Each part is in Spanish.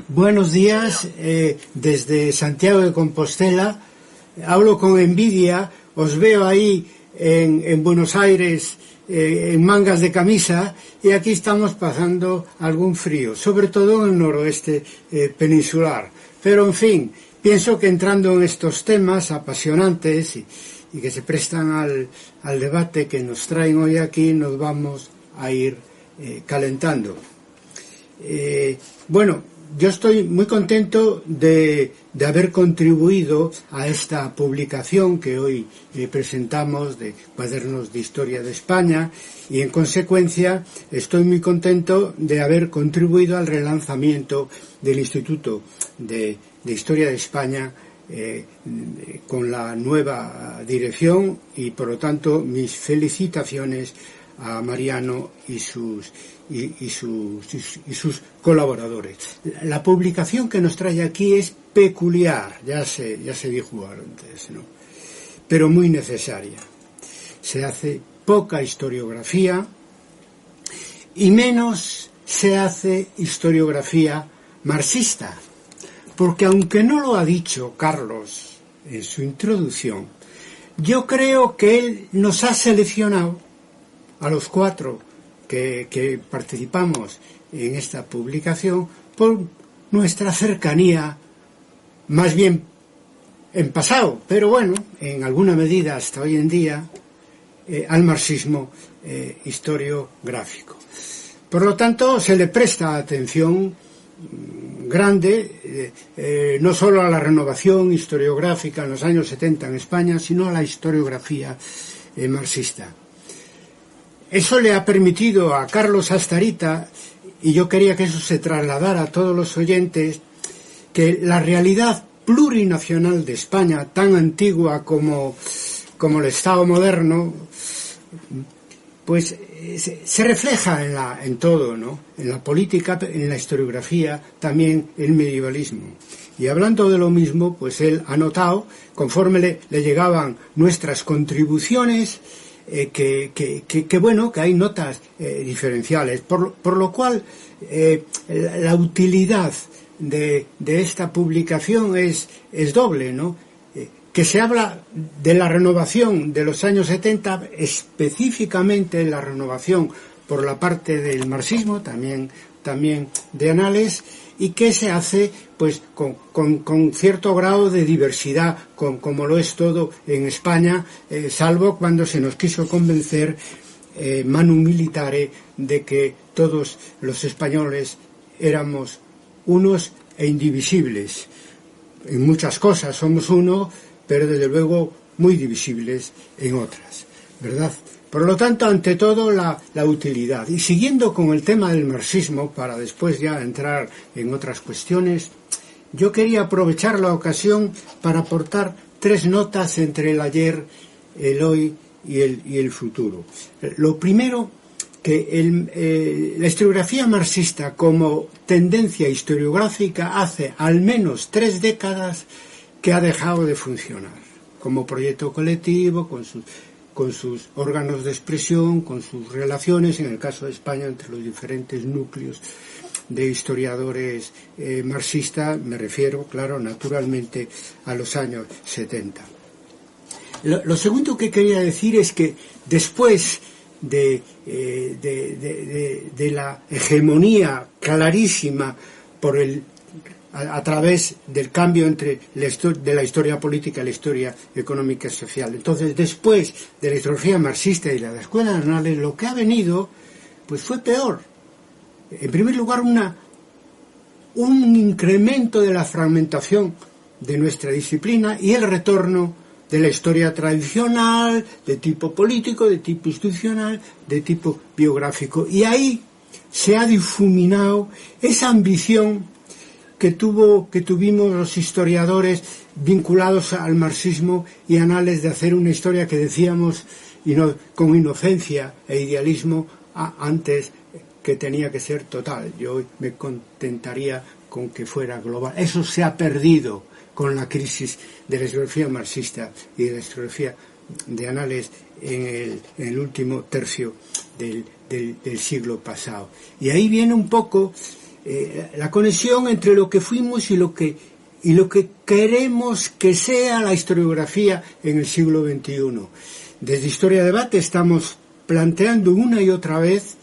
Buenos días, desde Santiago de Compostela. Hablo con envidia, os veo ahí en Buenos Aires en mangas de camisa, y aquí estamos pasando algún frío, sobre todo en el noroeste peninsular. Pero en fin, pienso que entrando en estos temas apasionantes y que se prestan al debate que nos traen hoy aquí, nos vamos a ir calentando. Bueno, yo estoy muy contento de haber contribuido a esta publicación que hoy presentamos de Cuadernos de Historia de España, y en consecuencia estoy muy contento de haber contribuido al relanzamiento del Instituto de Historia de España con la nueva dirección, y por lo tanto mis felicitaciones a Mariano y sus colaboradores. La publicación que nos trae aquí es peculiar, ya se dijo antes, ¿no? Pero muy necesaria. Se hace poca historiografía y menos se hace historiografía marxista, porque aunque no lo ha dicho Carlos en su introducción, yo creo que él nos ha seleccionado a los cuatro que participamos en esta publicación por nuestra cercanía, más bien en pasado, pero bueno, en alguna medida hasta hoy en día, al marxismo historiográfico. Por lo tanto, se le presta atención grande, no solo a la renovación historiográfica en los años 70 en España, sino a la historiografía marxista. Eso le ha permitido a Carlos Astarita, y yo quería que eso se trasladara a todos los oyentes, que la realidad plurinacional de España, tan antigua como el Estado moderno, pues se refleja en todo, ¿no? En la política, en la historiografía, también el medievalismo. Y hablando de lo mismo, pues él ha notado, conforme le llegaban nuestras contribuciones, que bueno, que hay notas diferenciales, por lo cual la utilidad de esta publicación es doble, ¿no? Que se habla de la renovación de los años 70, específicamente la renovación por la parte del marxismo, también de Anales, y que se hace pues con cierto grado de diversidad, como lo es todo en España, salvo cuando se nos quiso convencer manu militare de que todos los españoles éramos unos e indivisibles. En muchas cosas somos uno, pero desde luego muy divisibles en otras, ¿verdad? Por lo tanto, ante todo, la utilidad. Y siguiendo con el tema del marxismo, para después ya entrar en otras cuestiones, yo quería aprovechar la ocasión para aportar 3 notas entre el ayer, el hoy y el futuro. Lo primero, que la historiografía marxista como tendencia historiográfica hace al menos 3 décadas que ha dejado de funcionar como proyecto colectivo, con sus órganos de expresión, con sus relaciones, en el caso de España, entre los diferentes núcleos de historiadores marxistas. Me refiero, claro, naturalmente, a los años 70. Lo segundo que quería decir es que después de la hegemonía clarísima a través del cambio entre de la historia política y la historia económica y social. Entonces, después de la historiografía marxista y la escuela de Anales, lo que ha venido pues fue peor. En primer lugar, un incremento de la fragmentación de nuestra disciplina y el retorno de la historia tradicional, de tipo político, de tipo institucional, de tipo biográfico. Y ahí se ha difuminado esa ambición que tuvimos los historiadores vinculados al marxismo y Anales, de hacer una historia que decíamos con inocencia e idealismo antes, que tenía que ser total. Yo me contentaría con que fuera global. Eso se ha perdido con la crisis de la historiografía marxista y de la historiografía de Anales en el último tercio del siglo pasado. Y ahí viene un poco la conexión entre lo que fuimos y lo que queremos que sea la historiografía en el siglo XXI. Desde Historia Debate estamos planteando una y otra vez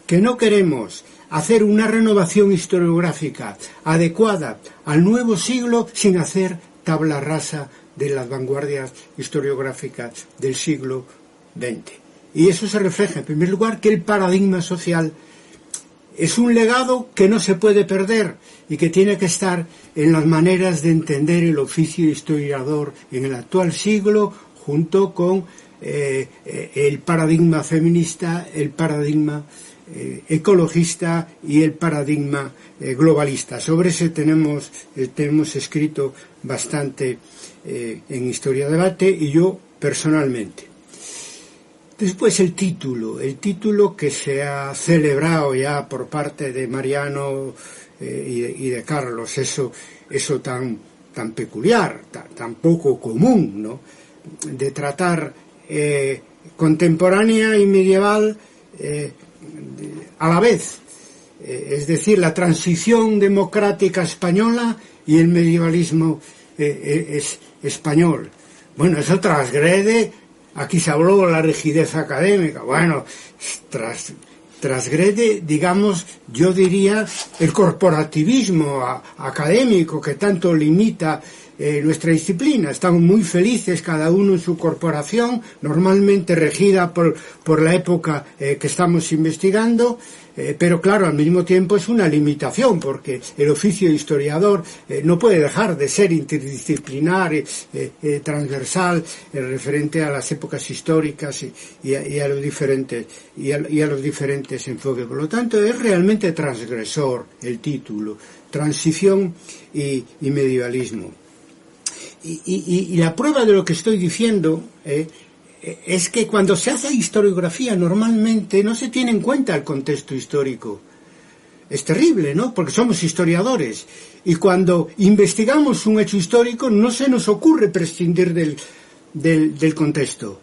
que no queremos hacer una renovación historiográfica adecuada al nuevo siglo sin hacer tabla rasa de las vanguardias historiográficas del siglo XX. Y eso se refleja, en primer lugar, que el paradigma social es un legado que no se puede perder y que tiene que estar en las maneras de entender el oficio historiador en el actual siglo, junto con el paradigma feminista, el paradigma ecologista y el paradigma globalista. Sobre ese tenemos escrito bastante en Historia Debate y yo personalmente. Después el título que se ha celebrado ya por parte de Mariano y de Carlos, eso tan peculiar, tan poco común, ¿no? De tratar contemporánea y medieval a la vez, es decir, la transición democrática española y el medievalismo español. Bueno, eso transgrede. Aquí se habló de la rigidez académica. Bueno, transgrede, digamos, yo diría, el corporativismo académico que tanto limita nuestra disciplina. Estamos muy felices cada uno en su corporación, normalmente regida por la época que estamos investigando, pero claro, al mismo tiempo es una limitación, porque el oficio de historiador no puede dejar de ser interdisciplinar, transversal, referente a las épocas históricas y a los diferentes enfoques. Por lo tanto, es realmente transgresor el título, transición y medievalismo. Y la prueba de lo que estoy diciendo es que cuando se hace historiografía normalmente no se tiene en cuenta el contexto histórico. Es terrible, ¿no? Porque somos historiadores y cuando investigamos un hecho histórico no se nos ocurre prescindir del contexto.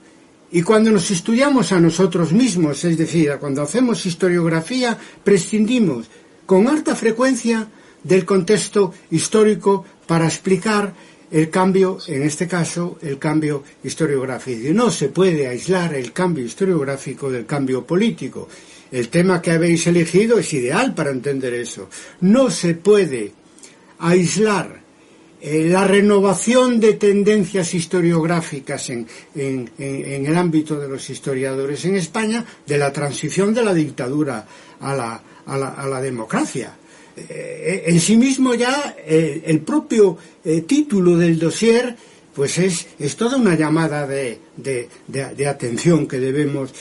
Y cuando nos estudiamos a nosotros mismos, es decir, cuando hacemos historiografía, prescindimos con alta frecuencia del contexto histórico para explicar el cambio, en este caso, el cambio historiográfico. Y no se puede aislar el cambio historiográfico del cambio político. El tema que habéis elegido es ideal para entender eso. No se puede aislar la renovación de tendencias historiográficas en el ámbito de los historiadores en España de la transición de la dictadura a la democracia. En sí mismo ya el propio título del dossier pues es toda una llamada de atención que debemos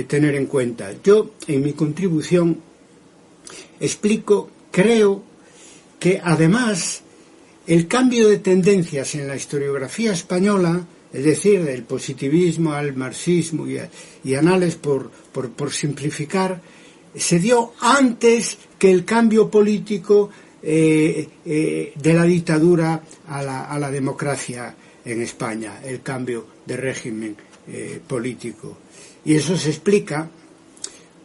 tener en cuenta. Yo en mi contribución creo que además el cambio de tendencias en la historiografía española, es decir, del positivismo al marxismo y anales por simplificar, se dio antes que el cambio político de la dictadura a la democracia en España, el cambio de régimen político. Y eso se explica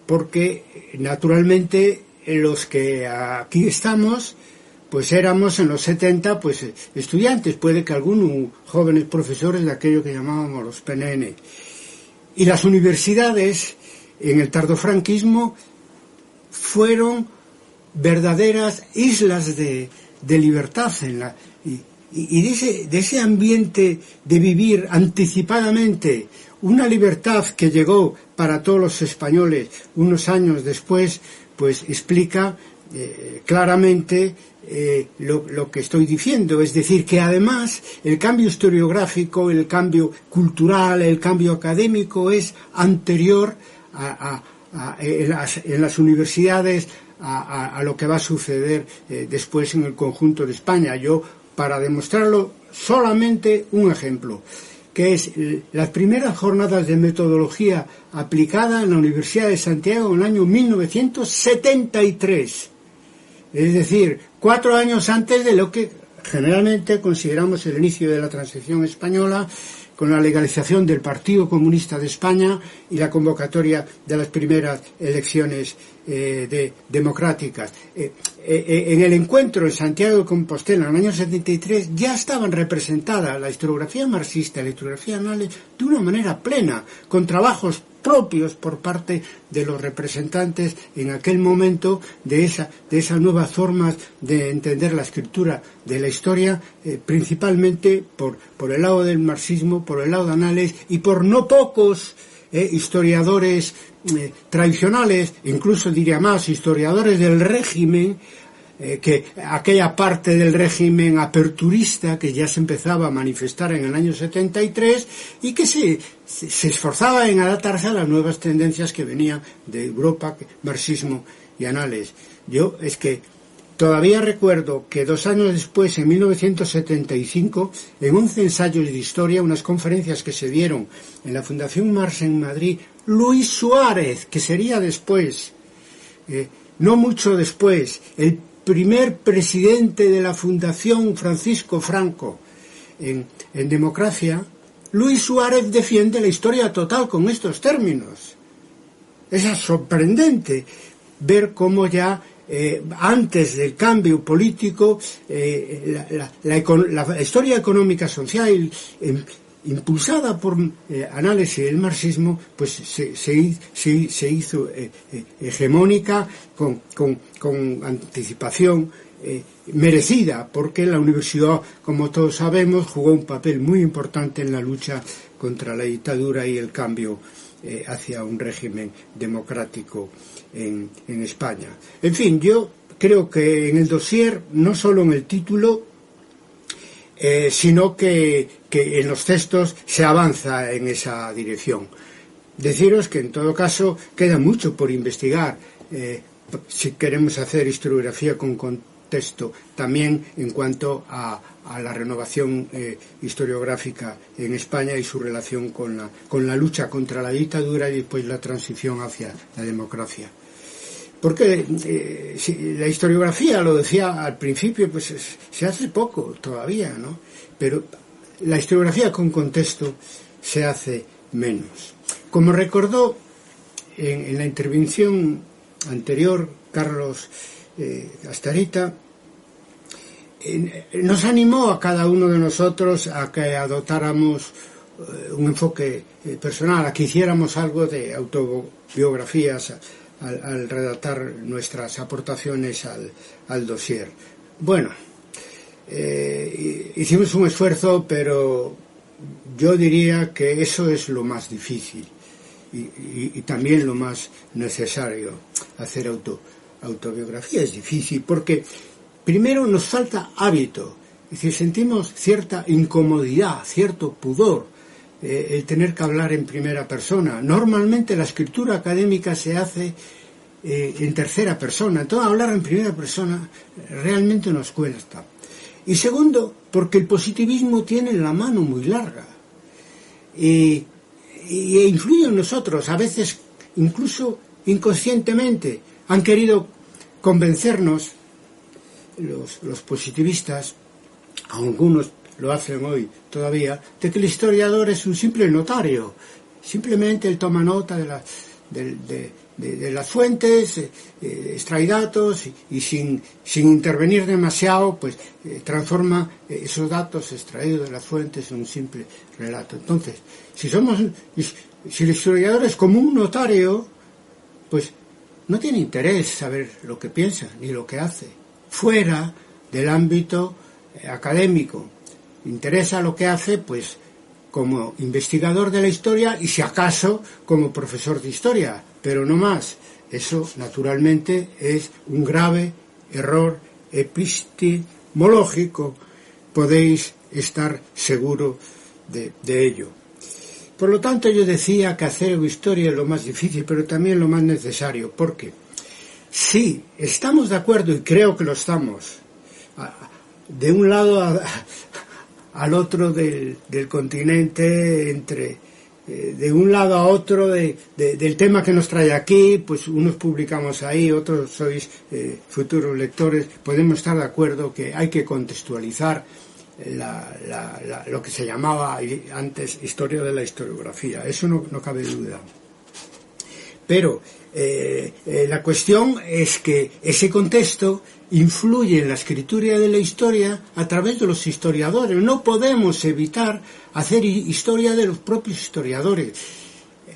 porque, naturalmente, los que aquí estamos, pues éramos en los 70 pues estudiantes, puede que algunos jóvenes profesores de aquello que llamábamos los PNN. Y las universidades en el tardofranquismo fueron verdaderas islas de libertad y de ese ambiente de vivir anticipadamente una libertad que llegó para todos los españoles unos años después, pues explica claramente lo que estoy diciendo, es decir, que además el cambio historiográfico, el cambio cultural, el cambio académico es anterior en las universidades a lo que va a suceder después en el conjunto de España. Yo, para demostrarlo, solamente un ejemplo, que es las primeras jornadas de metodología aplicada en la Universidad de Santiago en el año 1973. Es decir, 4 años antes de lo que generalmente consideramos el inicio de la transición española, con la legalización del Partido Comunista de España y la convocatoria de las primeras elecciones democráticas. En el encuentro en Santiago de Compostela en el año 73 ya estaban representadas la historiografía marxista y la historiografía anales de una manera plena, con trabajos propios por parte de los representantes en aquel momento de esas nuevas formas de entender la escritura de la historia, principalmente por el lado del marxismo, por el lado de Anales y por no pocos historiadores tradicionales, incluso diría más, historiadores del régimen, que aquella parte del régimen aperturista que ya se empezaba a manifestar en el año 73 y que se esforzaba en adaptarse a las nuevas tendencias que venían de Europa, marxismo y Anales. Yo es que todavía recuerdo que 2 años después, en 1975, en 11 ensayos de historia, unas conferencias que se dieron en la Fundación Marx en Madrid, Luis Suárez, que sería después, no mucho después, el primer presidente de la Fundación Francisco Franco en democracia, Luis Suárez defiende la historia total con estos términos. Es sorprendente ver cómo ya antes del cambio político la historia económica social impulsada por análisis del marxismo, pues se hizo hegemónica con anticipación merecida, porque la universidad, como todos sabemos, jugó un papel muy importante en la lucha contra la dictadura y el cambio hacia un régimen democrático en España. En fin, yo creo que en el dossier, no solo en el título, sino que en los textos se avanza en esa dirección. Deciros que en todo caso queda mucho por investigar si queremos hacer historiografía con contexto, también en cuanto a la renovación historiográfica en España y su relación con la lucha contra la dictadura y después la transición hacia la democracia. Porque la historiografía, lo decía al principio, pues se hace poco todavía, ¿no? Pero la historiografía con contexto se hace menos. Como recordó en la intervención anterior Carlos Astarita, nos animó a cada uno de nosotros a que adoptáramos un enfoque personal, a que hiciéramos algo de autobiografías al redactar nuestras aportaciones al dossier. Bueno, hicimos un esfuerzo, pero yo diría que eso es lo más difícil y también lo más necesario. Hacer autobiografía es difícil porque primero nos falta hábito, es decir, sentimos cierta incomodidad, cierto pudor, el tener que hablar en primera persona. Normalmente la escritura académica se hace en tercera persona, entonces hablar en primera persona realmente nos cuesta. Y segundo, porque el positivismo tiene la mano muy larga y influye en nosotros, a veces incluso inconscientemente. Han querido convencernos los positivistas, algunos lo hacen hoy todavía, de que el historiador es un simple notario. Simplemente él toma nota de las fuentes, extrae datos y sin intervenir demasiado, pues transforma esos datos extraídos de las fuentes en un simple relato. Entonces, si el historiador es como un notario, pues no tiene interés saber lo que piensa ni lo que hace, fuera del ámbito académico. Interesa lo que hace, pues, como investigador de la historia y, si acaso, como profesor de historia, pero no más. Eso, naturalmente, es un grave error epistemológico. Podéis estar seguro de ello. Por lo tanto, yo decía que hacer historia es lo más difícil, pero también lo más necesario, porque si estamos de acuerdo, y creo que lo estamos, de un lado al otro del continente, de un lado a otro del tema que nos trae aquí, pues unos publicamos ahí, otros sois futuros lectores, podemos estar de acuerdo que hay que contextualizar lo que se llamaba antes historia de la historiografía, eso no cabe duda. Pero la cuestión es que ese contexto influye en la escritura de la historia a través de los historiadores. No podemos evitar hacer historia de los propios historiadores.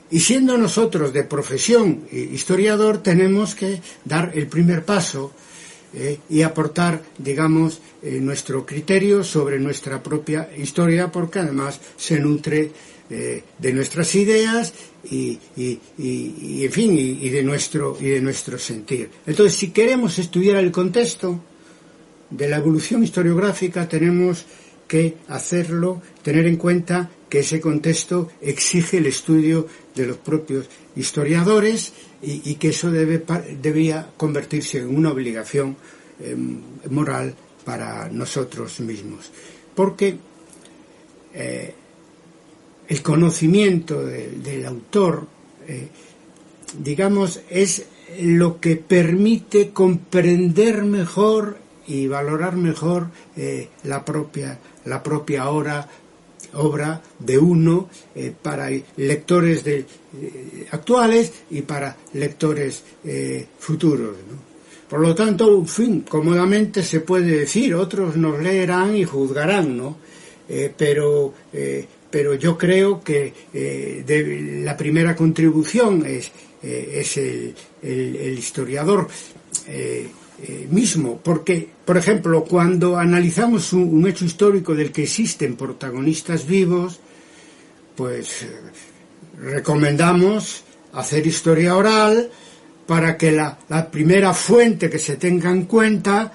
Y siendo nosotros de profesión historiador, tenemos que dar el primer paso y aportar, digamos, nuestro criterio sobre nuestra propia historia, porque además se nutre de nuestras ideas y en fin, y de nuestro sentir. Entonces, si queremos estudiar el contexto de la evolución historiográfica, tenemos que hacerlo, tener en cuenta que ese contexto exige el estudio de los propios historiadores y que eso debía convertirse en una obligación moral para nosotros mismos. Porque el conocimiento del autor, digamos, es lo que permite comprender mejor y valorar mejor la propia obra de uno para lectores actuales y para lectores futuros, ¿no? Por lo tanto, en fin, cómodamente se puede decir, otros nos leerán y juzgarán, ¿no? Pero yo creo que la primera contribución es el historiador mismo, porque, por ejemplo, cuando analizamos un hecho histórico del que existen protagonistas vivos, pues recomendamos hacer historia oral para que la primera fuente que se tenga en cuenta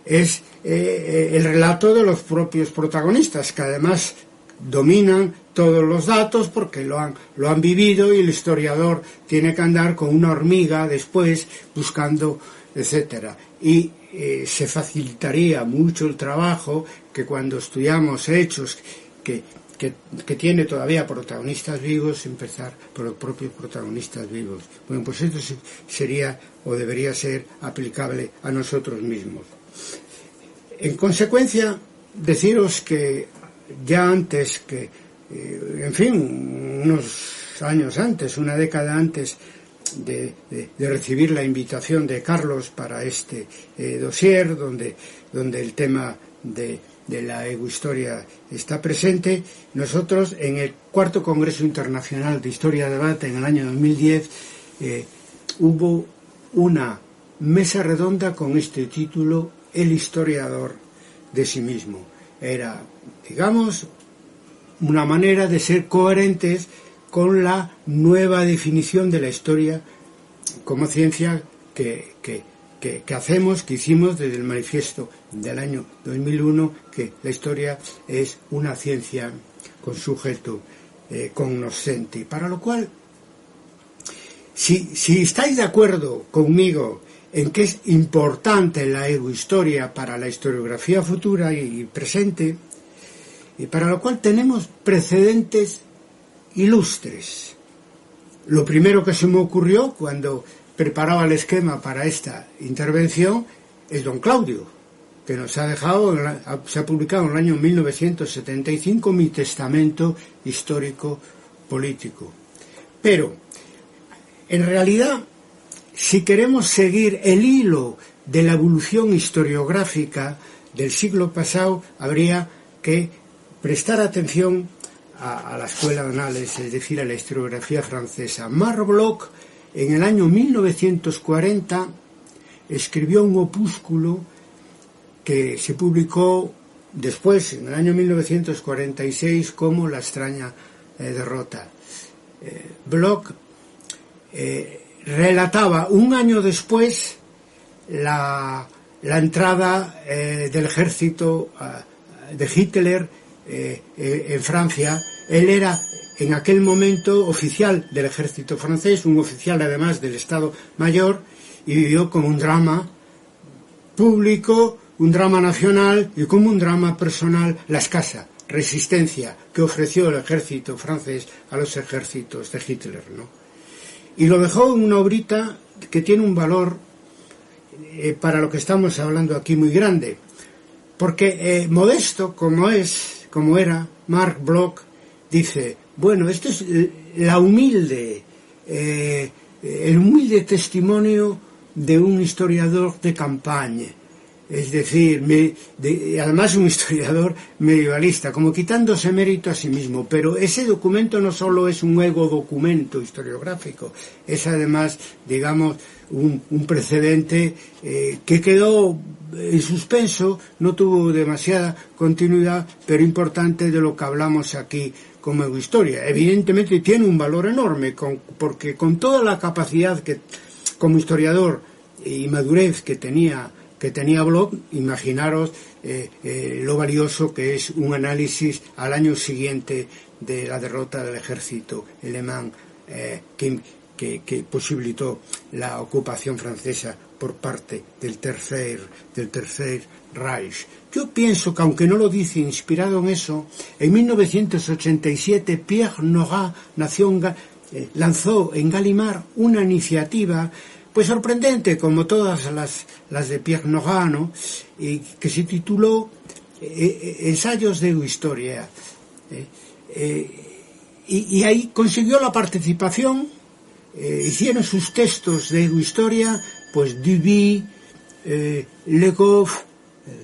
es el relato de los propios protagonistas, que además dominan todos los datos porque lo han vivido, y el historiador tiene que andar con una hormiga después buscando, etcétera. Y se facilitaría mucho el trabajo que cuando estudiamos hechos que tiene todavía protagonistas vivos, empezar por los propios protagonistas vivos. Bueno, pues esto sería o debería ser aplicable a nosotros mismos. En consecuencia, deciros que ya antes que, en fin, unos años antes, una década antes de recibir la invitación de Carlos para este dossier, donde el tema de la egohistoria está presente, nosotros en el cuarto Congreso Internacional de Historia de Debate en el año 2010 hubo una mesa redonda con este título, El historiador de sí mismo. Era, digamos, una manera de ser coherentes con la nueva definición de la historia como ciencia que hicimos desde el manifiesto del año 2001, que la historia es una ciencia con sujeto cognoscente. Para lo cual, si estáis de acuerdo conmigo en que es importante la egohistoria para la historiografía futura y presente, y para lo cual tenemos precedentes ilustres. Lo primero que se me ocurrió cuando preparaba el esquema para esta intervención es don Claudio, que nos ha dejado, se ha publicado en el año 1975 Mi Testamento Histórico Político. Pero, en realidad, si queremos seguir el hilo de la evolución historiográfica del siglo pasado, habría que prestar atención a la escuela de anales, es decir, a la historiografía francesa. Marc Bloch, en el año 1940, escribió un opúsculo que se publicó después, en el año 1946, como La extraña derrota. Bloch relataba un año después la entrada del ejército de Hitler en Francia. Él era en aquel momento oficial del ejército francés, un oficial además del Estado Mayor, y vivió como un drama público, un drama nacional y como un drama personal la escasa resistencia que ofreció el ejército francés a los ejércitos de Hitler, ¿no? Y lo dejó en una obrita que tiene un valor para lo que estamos hablando aquí muy grande, Porque modesto como era Marc Bloch, dice, bueno, esto es el humilde testimonio de un historiador de campaña, es decir, además un historiador medievalista, como quitándose mérito a sí mismo, pero ese documento no solo es un ego documento historiográfico, es además, digamos, un precedente que quedó en suspenso, no tuvo demasiada continuidad, pero importante de lo que hablamos aquí como egohistoria. Evidentemente tiene un valor enorme, porque con toda la capacidad que como historiador y madurez que tenía Bloch, imaginaros lo valioso que es un análisis al año siguiente de la derrota del ejército alemán que posibilitó la ocupación francesa por parte del Tercer Reich. Yo pienso que, aunque no lo dice inspirado en eso, en 1987 Pierre Nora lanzó en Gallimard una iniciativa pues sorprendente, como todas las de Pierre Nora, ¿no? Y que se tituló Ensayos de Historia. Y ahí consiguió la participación, hicieron sus textos de historia, pues Duby, Le Goff,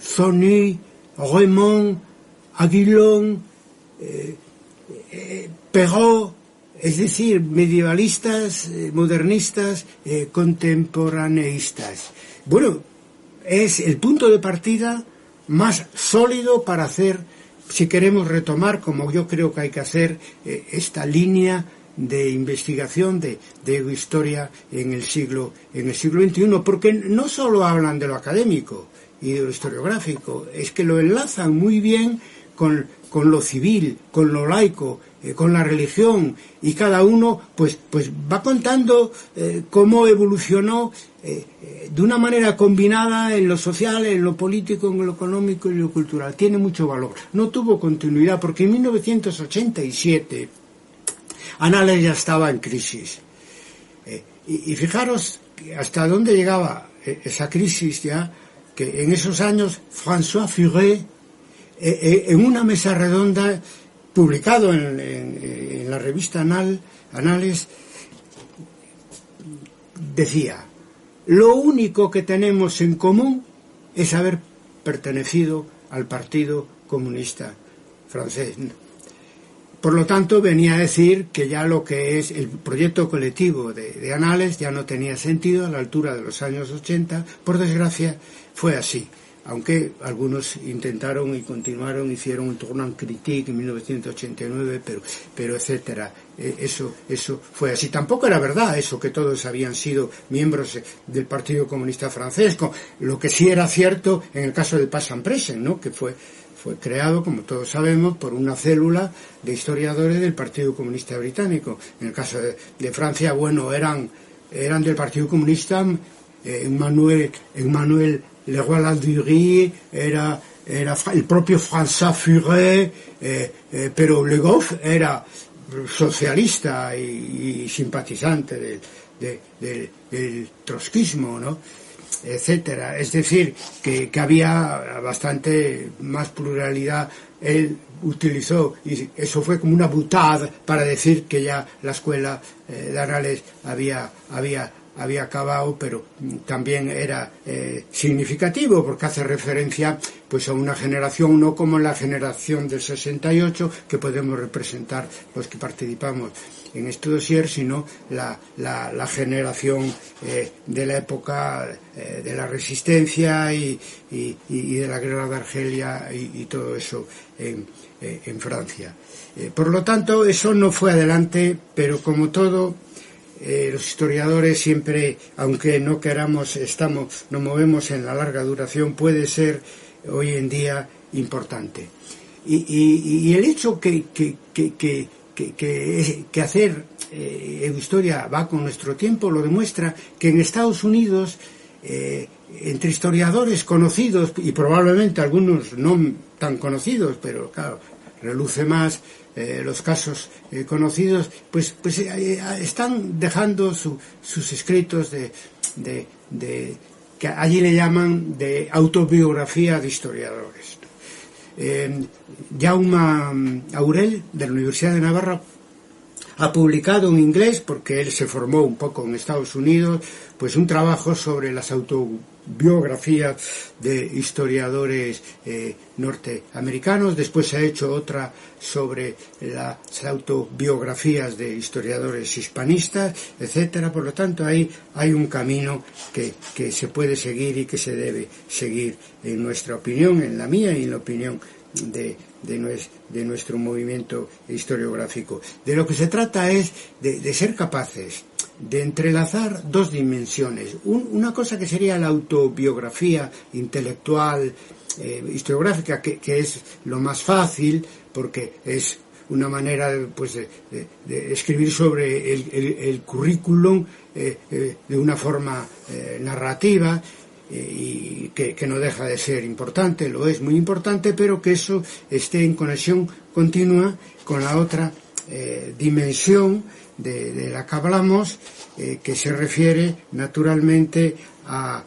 Zony, Raymond, Aguilon, Perrault, es decir, medievalistas, modernistas, contemporaneistas. Bueno, es el punto de partida más sólido para hacer, si queremos retomar, como yo creo que hay que hacer, esta línea de investigación de historia en el siglo XXI, porque no solo hablan de lo académico y de lo historiográfico, es que lo enlazan muy bien con lo civil, con lo laico, con la religión, y cada uno pues va contando cómo evolucionó de una manera combinada en lo social, en lo político, en lo económico y en lo cultural. Tiene mucho valor. No tuvo continuidad porque en 1987 Annales ya estaba en crisis. Y fijaros hasta dónde llegaba esa crisis ya, que en esos años François Furet, en una mesa redonda publicado en la revista Annales, decía: lo único que tenemos en común es haber pertenecido al Partido Comunista Francés. Por lo tanto, venía a decir que ya lo que es el proyecto colectivo de Annales ya no tenía sentido a la altura de los años 80. Por desgracia, fue así. Aunque algunos intentaron y continuaron, hicieron un tournant critique en 1989, pero etcétera. Eso fue así. Tampoco era verdad eso que todos habían sido miembros del Partido Comunista Francés. Lo que sí era cierto en el caso del Pass and Present, ¿no? Que fue creado, como todos sabemos, por una célula de historiadores del Partido Comunista Británico. En el caso de Francia, bueno, eran del Partido Comunista. Emmanuel Leroy-Ladurie, era el propio François Furet, pero Le Goff era socialista y simpatizante del trotskismo, ¿no? Etcétera. Es decir, que había bastante más pluralidad. Él utilizó, y eso fue como una boutade para decir que ya la escuela de Annales había acabado, pero también era significativo porque hace referencia pues a una generación, no como la generación del 68 que podemos representar los que participamos en este dossier, sino la generación de la época de la resistencia y de la guerra de Argelia y todo eso en Francia. Por lo tanto, eso no fue adelante, pero como todo, los historiadores siempre, aunque no queramos, nos movemos en la larga duración, puede ser hoy en día importante. Y el hecho que hacer historia va con nuestro tiempo lo demuestra que en Estados Unidos, entre historiadores conocidos y probablemente algunos no tan conocidos, pero claro, reluce más los casos conocidos, pues están dejando sus escritos de que allí le llaman de autobiografía de historiadores. Jaume Aurel, de la Universidad de Navarra, ha publicado en inglés, porque él se formó un poco en Estados Unidos, pues un trabajo sobre las autobiografías de historiadores norteamericanos. Después se ha hecho otra sobre las autobiografías de historiadores hispanistas, etcétera. Por lo tanto, ahí hay un camino que se puede seguir y que se debe seguir, en nuestra opinión, en la mía y en la opinión de nuestro movimiento historiográfico. De lo que se trata es de ser capaces de entrelazar dos dimensiones. Una cosa que sería la autobiografía intelectual, historiográfica, que es lo más fácil, porque es una manera de escribir sobre el currículum de una forma narrativa, y que no deja de ser importante, lo es muy importante, pero que eso esté en conexión continua con la otra dimensión de la que hablamos, que se refiere naturalmente a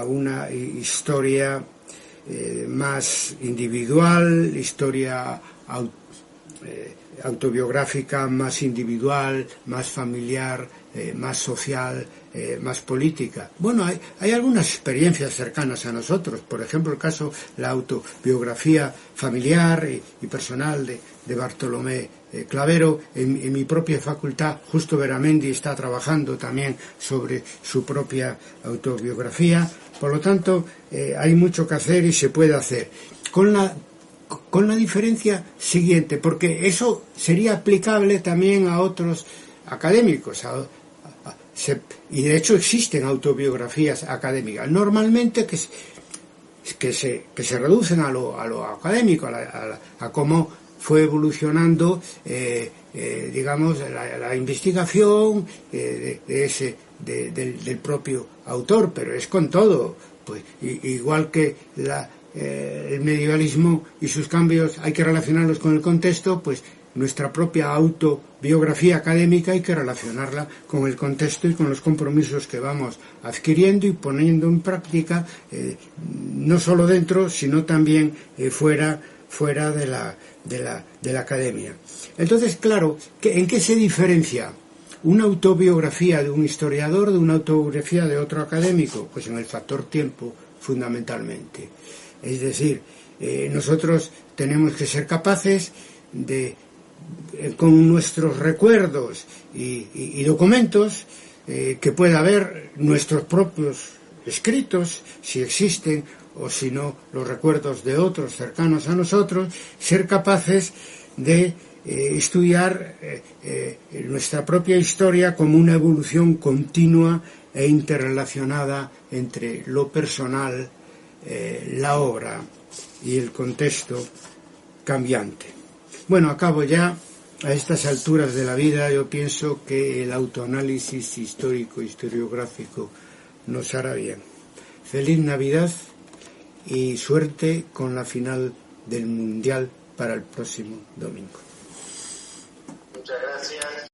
una historia más individual, historia autobiográfica más individual, más familiar, más social, más política. Bueno, hay algunas experiencias cercanas a nosotros, por ejemplo el caso, la autobiografía familiar y personal de Bartolomé Clavero. En mi propia facultad, Justo Beramendi está trabajando también sobre su propia autobiografía. Por lo tanto, hay mucho que hacer y se puede hacer. Con la diferencia siguiente, porque eso sería aplicable también a otros académicos, y de hecho existen autobiografías académicas, normalmente que se reducen a lo académico, a cómo fue evolucionando, digamos, la investigación del propio autor, pero es con todo, pues igual que el medievalismo y sus cambios hay que relacionarlos con el contexto, pues nuestra propia autobiografía académica hay que relacionarla con el contexto y con los compromisos que vamos adquiriendo y poniendo en práctica, no solo dentro, sino también fuera de la academia. Entonces, claro, ¿en qué se diferencia una autobiografía de un historiador de una autobiografía de otro académico? Pues en el factor tiempo, fundamentalmente. Es decir, nosotros tenemos que ser capaces de, con nuestros recuerdos y documentos, que pueda haber nuestros propios escritos, si existen, o si no, los recuerdos de otros cercanos a nosotros, ser capaces de estudiar nuestra propia historia como una evolución continua e interrelacionada entre lo personal, la obra y el contexto cambiante. Bueno, acabo ya. A estas alturas de la vida yo pienso que el autoanálisis histórico, historiográfico nos hará bien. Feliz Navidad y suerte con la final del Mundial para el próximo domingo. Muchas gracias.